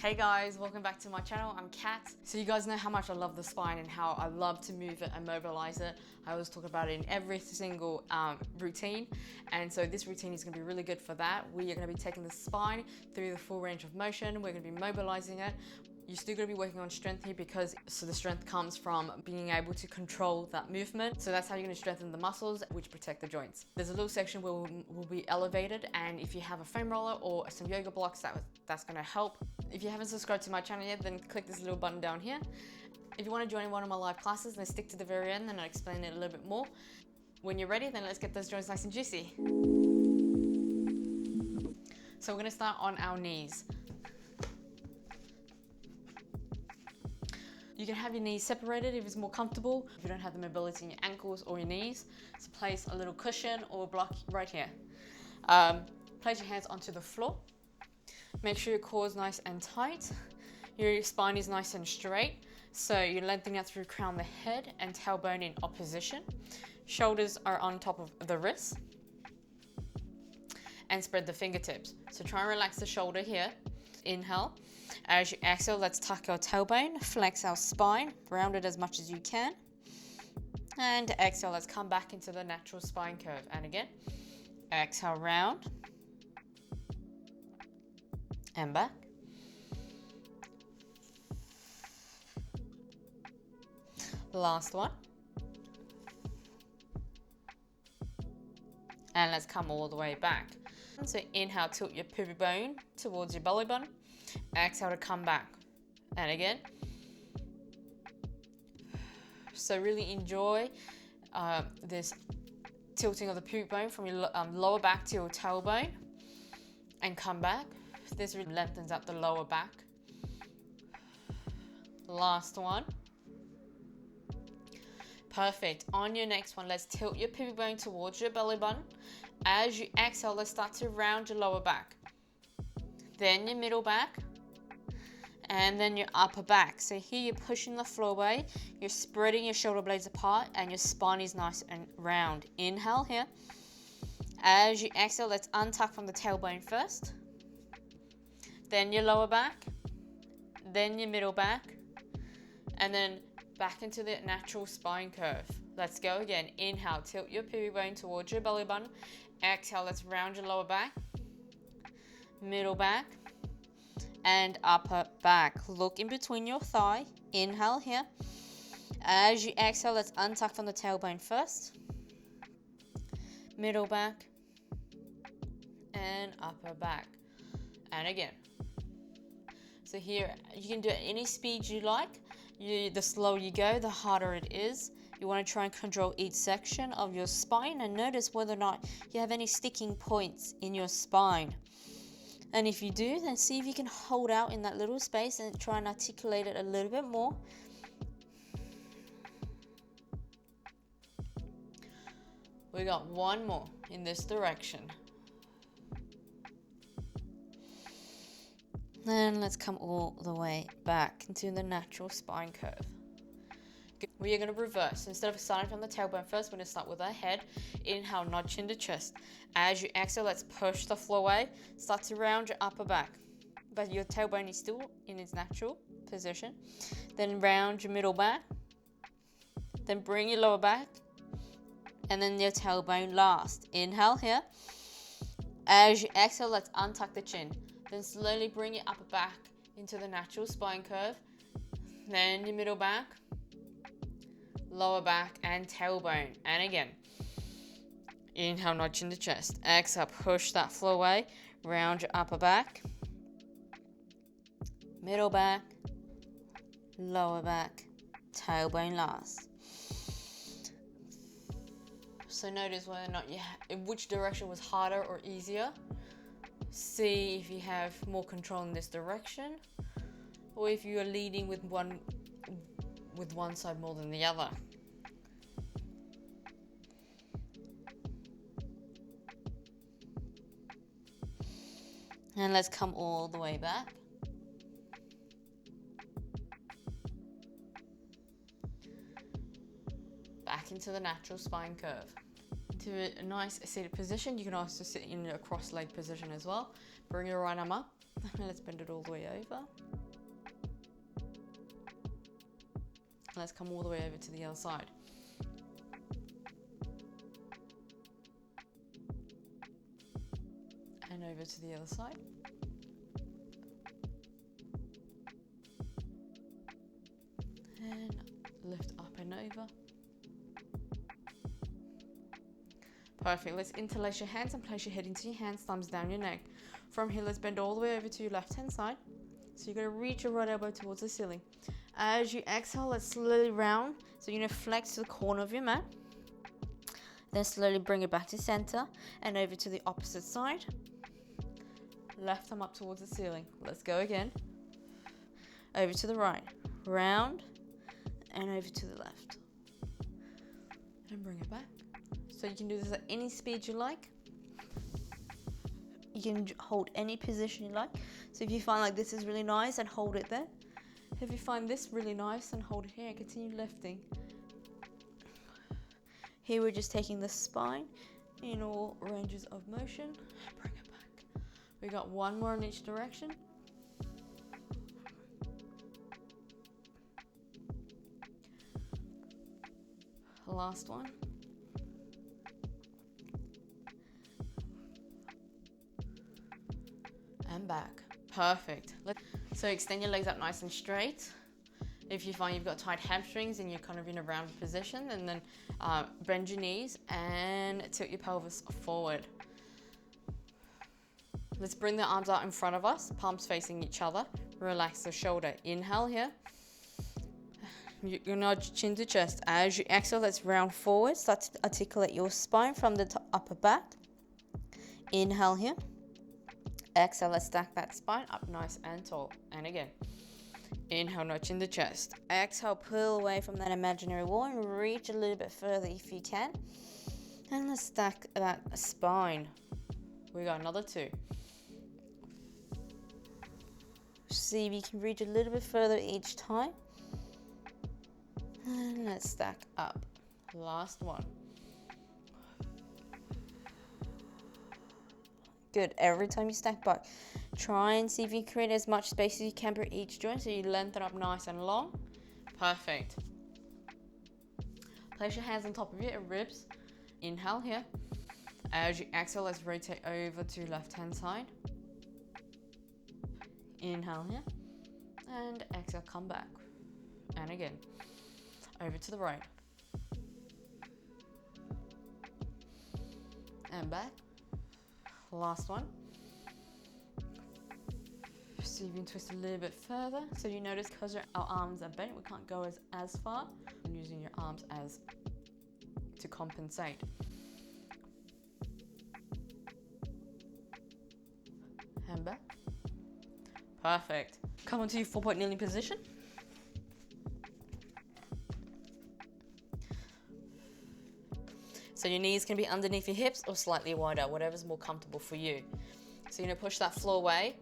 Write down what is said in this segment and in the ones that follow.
Hey guys, welcome back to my channel. I'm Kat. So you guys know how much I love the spine and how I love to move it and mobilize it. I always talk about it in every single routine, and so this routine is going to be really good for that. We are going to be taking the spine through the full range of motion. We're going to be mobilizing it. You're still going to be working on strength here because the strength comes from being able to control that movement. So that's how you're going to strengthen the muscles which protect the joints. There's a little section where we'll be elevated, and if you have a foam roller or some yoga blocks, that's going to help. If you haven't subscribed to my channel yet, then click this little button down here. If you want to join one of my live classes, then stick to the very end and I'll explain it a little bit more. When you're ready, then let's get those joints nice and juicy. So we're going to start on our knees. You can have your knees separated if it's more comfortable. If you don't have the mobility in your ankles or your knees, so place a little cushion or block right here. Place your hands onto the floor. Make sure your core is nice and tight. Your spine is nice and straight. So you're lengthening out through crown the head and tailbone in opposition. Shoulders are on top of the wrists. And spread the fingertips. So try and relax the shoulder here. Inhale. As you exhale, let's tuck our tailbone, flex our spine, round it as much as you can. And exhale, let's come back into the natural spine curve. And again, exhale, round. And back. Last one. And let's come all the way back. So inhale, tilt your pubic bone towards your belly button. Exhale to come back. And again. So really enjoy this tilting of the pubic bone from your lower back to your tailbone. And come back. This really lengthens up the lower back. Last one. Perfect. On your next one, let's tilt your pubic bone towards your belly button. As you exhale, let's start to round your lower back. Then your middle back. And then your upper back. So here you're pushing the floor away. You're spreading your shoulder blades apart and your spine is nice and round. Inhale here. As you exhale, let's untuck from the tailbone first. Then your lower back. Then your middle back. And then back into the natural spine curve. Let's go again. Inhale, tilt your pubic bone towards your belly button. Exhale, let's round your lower back, middle back, and upper back. Look in between your thigh. Inhale here. As you exhale, let's untuck from the tailbone first. Middle back, and upper back. And again. So here, you can do it at any speed you like. The slower you go, the harder it is. You want to try and control each section of your spine and notice whether or not you have any sticking points in your spine. And if you do, then see if you can hold out in that little space and try and articulate it a little bit more. We got one more in this direction. Then let's come all the way back into the natural spine curve. We are going to reverse. Instead of starting from the tailbone first, we're going to start with our head. Inhale, nod chin to chest. As you exhale, let's push the floor away. Start to round your upper back. But your tailbone is still in its natural position. Then round your middle back. Then bring your lower back. And then your tailbone last. Inhale here. As you exhale, let's untuck the chin. Then slowly bring your upper back into the natural spine curve. Then your middle back, lower back, and tailbone. And again. Inhale, nod chin to chest. Exhale, push that floor away. Round your upper back, middle back, lower back, tailbone last. So notice whether or not in which direction was harder or easier. See if you have more control in this direction, or if you are leading with one side more than the other. And let's come all the way back. Back into the natural spine curve. To a nice seated position. You can also sit in a cross-legged position as well. Bring your right arm up, Let's bend it all the way over. Let's come all the way over to the other side. And over to the other side. And lift up and over. Perfect. Let's interlace your hands and place your head into your hands, thumbs down your neck. From here, let's bend all the way over to your left-hand side. So you're going to reach your right elbow towards the ceiling. As you exhale, let's slowly round. So you're going to flex to the corner of your mat. Then slowly bring it back to center and over to the opposite side. Left thumb up towards the ceiling. Let's go again. Over to the right. Round and over to the left. And bring it back. So you can do this at any speed you like. You can hold any position you like. So if you find like this is really nice, and hold it there. If you find this really nice, and hold it here and continue lifting. Here we're just taking the spine in all ranges of motion. Bring it back. We got one more in each direction. Last one. And back. Perfect. So extend your legs up nice and straight. If you find you've got tight hamstrings and you're kind of in a rounded position, and then bend your knees and tilt your pelvis forward. Let's bring the arms out in front of us, palms facing each other. Relax the shoulder. Inhale here. You nudge chin to chest. As you exhale, let's round forward. Start to articulate your spine from the upper back. Inhale here. Exhale, let's stack that spine up nice and tall. And again. Inhale, nudge in the chest. Exhale, pull away from that imaginary wall and reach a little bit further if you can. And let's stack that spine. We got another two. See if you can reach a little bit further each time. And let's stack up. Last one. Good. Every time you stack back, try and see if you create as much space as you can for each joint, so you lengthen up nice and long. Perfect. Place your hands on top of your ribs. Inhale here. As you exhale, let's rotate over to left-hand side. Inhale here. And exhale, come back. And again. Over to the right. And back. Last one. So you can twist a little bit further. So you notice because our arms are bent, we can't go as far. I'm using your arms as to compensate. And back. Perfect. Come onto your 4-point kneeling position. So your knees can be underneath your hips or slightly wider, whatever's more comfortable for you. So you're going to push that floor away.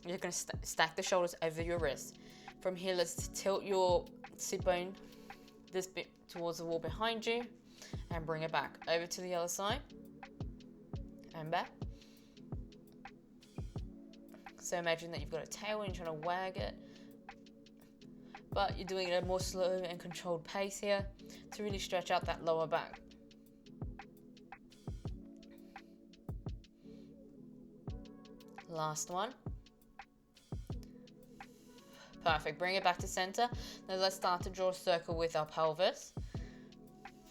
You're going to stack the shoulders over your wrists. From here, let's tilt your sit bone this bit towards the wall behind you and bring it back. Over to the other side and back. So imagine that you've got a tail and you're trying to wag it, but you're doing it at a more slow and controlled pace here to really stretch out that lower back. Last one. Perfect. Bring it back to center. Now let's start to draw a circle with our pelvis.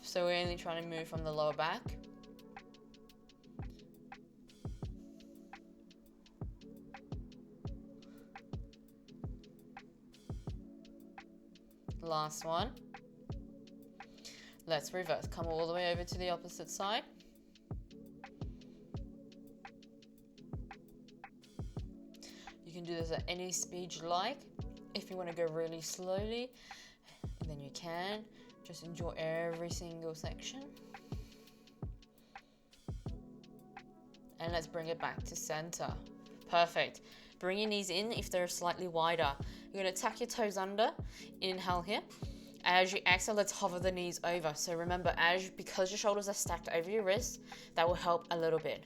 So we're only trying to move from the lower back. Last one. Let's reverse. Come all the way over to the opposite side. You can do this at any speed you like. If you want to go really slowly, then you can. Just enjoy every single section. And let's bring it back to center. Perfect. Bring your knees in if they're slightly wider. You're going to tuck your toes under. Inhale here. As you exhale, let's hover the knees over. So remember, because your shoulders are stacked over your wrists, that will help a little bit.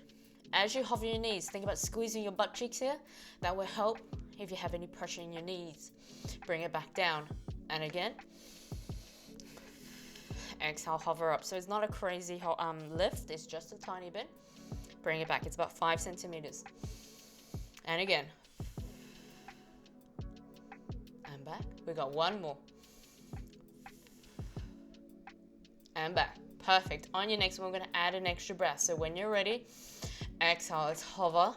As you hover your knees, think about squeezing your butt cheeks here. That will help if you have any pressure in your knees. Bring it back down. And again. Exhale, hover up. So it's not a crazy lift, it's just a tiny bit. Bring it back, it's about 5 centimeters. And again. And back. We got one more. And back. Perfect. On your next one, we're going to add an extra breath. So when you're ready, exhale, let's hover.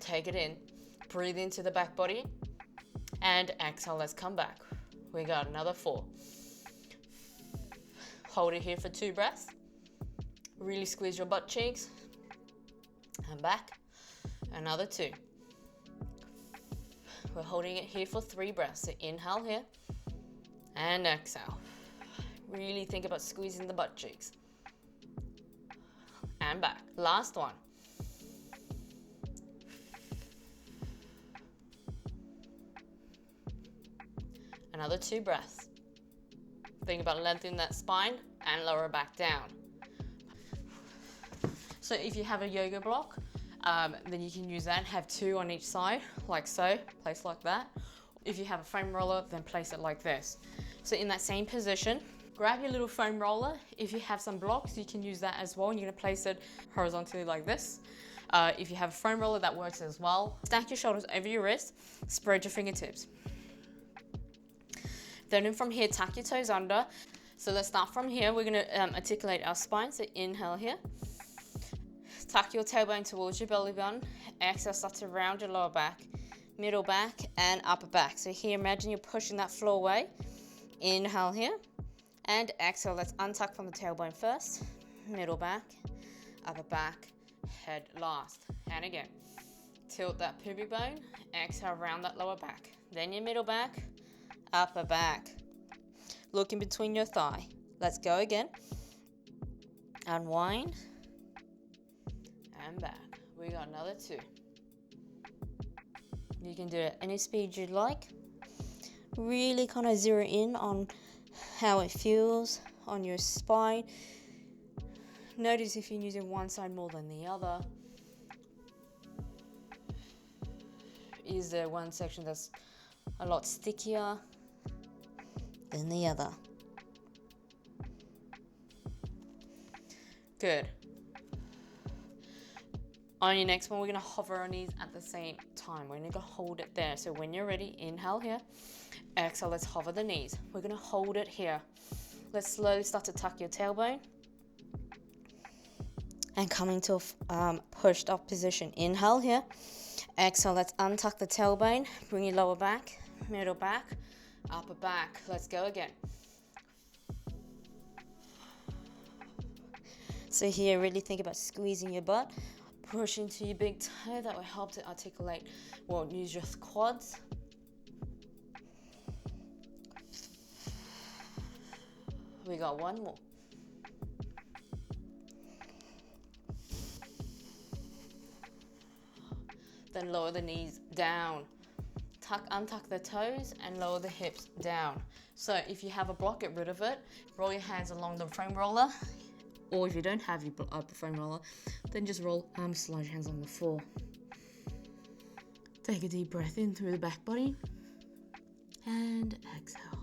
Take it in. Breathe into the back body. And exhale, let's come back. We got another 4. Hold it here for 2 breaths. Really squeeze your butt cheeks. And back. Another 2. We're holding it here for 3 breaths. So inhale here. And exhale. Really think about squeezing the butt cheeks. And back. Last one. Another 2 breaths. Think about lengthening that spine and lower back down. So if you have a yoga block, then you can use that and have 2 on each side, like so, place like that. If you have a foam roller, then place it like this. So in that same position, grab your little foam roller. If you have some blocks, you can use that as well. And you're gonna place it horizontally like this. If you have a foam roller, that works as well. Stack your shoulders over your wrist, spread your fingertips. Then from here, tuck your toes under. So let's start from here. We're gonna articulate our spine. So inhale here. Tuck your tailbone towards your belly button. Exhale, start to round your lower back, middle back, and upper back. So here, imagine you're pushing that floor away. Inhale here. And exhale, let's untuck from the tailbone first. Middle back, upper back, head last. And again, tilt that pubic bone. Exhale, round that lower back. Then your middle back, upper back. Look in between your thigh. Let's go again. Unwind. And back. We got another 2. You can do it any speed you'd like. Really kind of zero in on how it feels on your spine. Notice if you're using one side more than the other. Is there one section that's a lot stickier than the other? Good. On your next one, we're going to hover our knees at the same time. We're going to hold it there. So when you're ready, inhale here. Exhale, let's hover the knees. We're going to hold it here. Let's slowly start to tuck your tailbone. And come into a pushed up position. Inhale here. Exhale, let's untuck the tailbone. Bring your lower back, middle back, upper back. Let's go again. So here, really think about squeezing your butt. Push into your big toe. That will help to articulate, well, use your quads. We got one more. Then lower the knees down. Untuck the toes and lower the hips down. So if you have a block, get rid of it. Roll your hands along the foam roller. Or if you don't have your foam roller, then just slide your hands on the floor. Take a deep breath in through the back body. And exhale.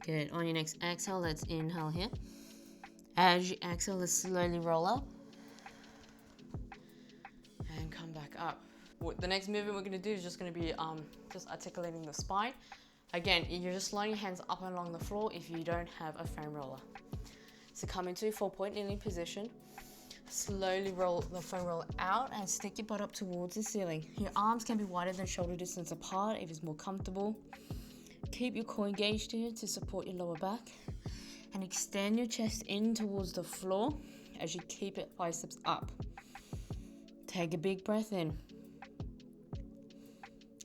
Good. On your next exhale, let's inhale here. As you exhale, let's slowly roll up. And come back up. The next movement we're going to do is just going to be just articulating the spine. Again, you're just sliding your hands up and along the floor if you don't have a foam roller. So come into a 4-point kneeling position. Slowly roll the foam roller out and stick your butt up towards the ceiling. Your arms can be wider than shoulder distance apart if it's more comfortable. Keep your core engaged here to support your lower back. And extend your chest in towards the floor as you keep it biceps up. Take a big breath in.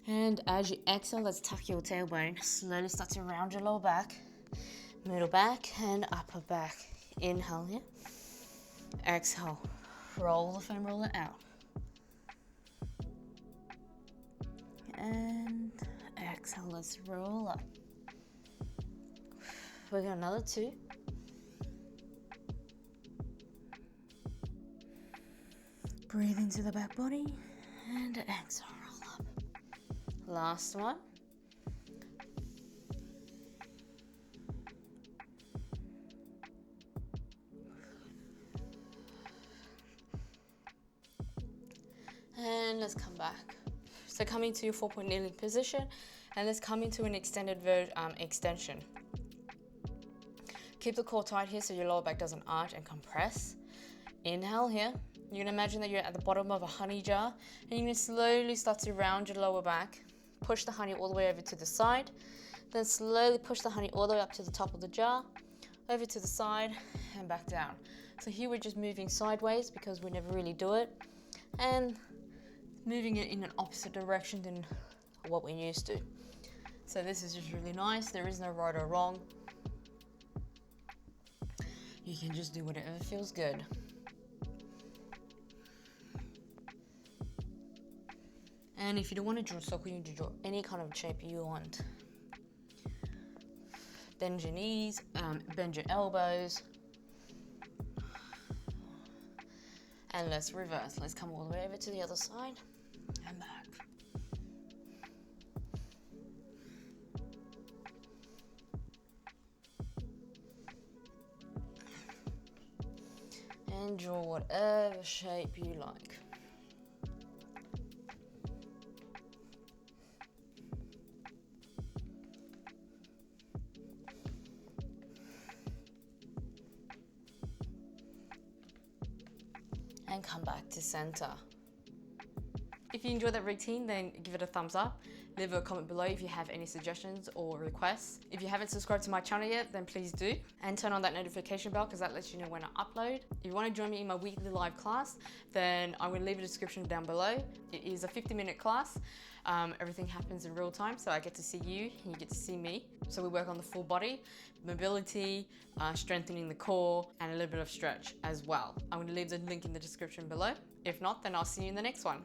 And as you exhale, let's tuck your tailbone. Slowly start to round your lower back, middle back, and upper back. Inhale here. Exhale. Roll the foam roller out. And exhale, let's roll up. We got another 2. Breathe into the back body and exhale, roll up. Last one. And let's come back. So come into your 4-point kneeling position, and let's come into an extended extension. Keep the core tight here so your lower back doesn't arch and compress. Inhale here. You're gonna imagine that you're at the bottom of a honey jar, and you're gonna slowly start to round your lower back. Push the honey all the way over to the side. Then slowly push the honey all the way up to the top of the jar, over to the side, and back down. So here we're just moving sideways because we never really do it, and moving it in an opposite direction than what we used to. So this is just really nice. There is no right or wrong. You can just do whatever feels good. And if you don't want to draw a circle, you can draw any kind of shape you want. Bend your knees, bend your elbows. And let's reverse. Let's come all the way over to the other side and back. And draw whatever shape you like. And come back to center. If you enjoyed that routine, then give it a thumbs up. Leave a comment below if you have any suggestions or requests. If you haven't subscribed to my channel yet, then please do. And turn on that notification bell because that lets you know when I upload. If you want to join me in my weekly live class, then I'm going to leave a description down below. It is a 50-minute class. Everything happens in real time, so I get to see you and you get to see me. So we work on the full body, mobility, strengthening the core, and a little bit of stretch as well. I'm going to leave the link in the description below. If not, then I'll see you in the next one.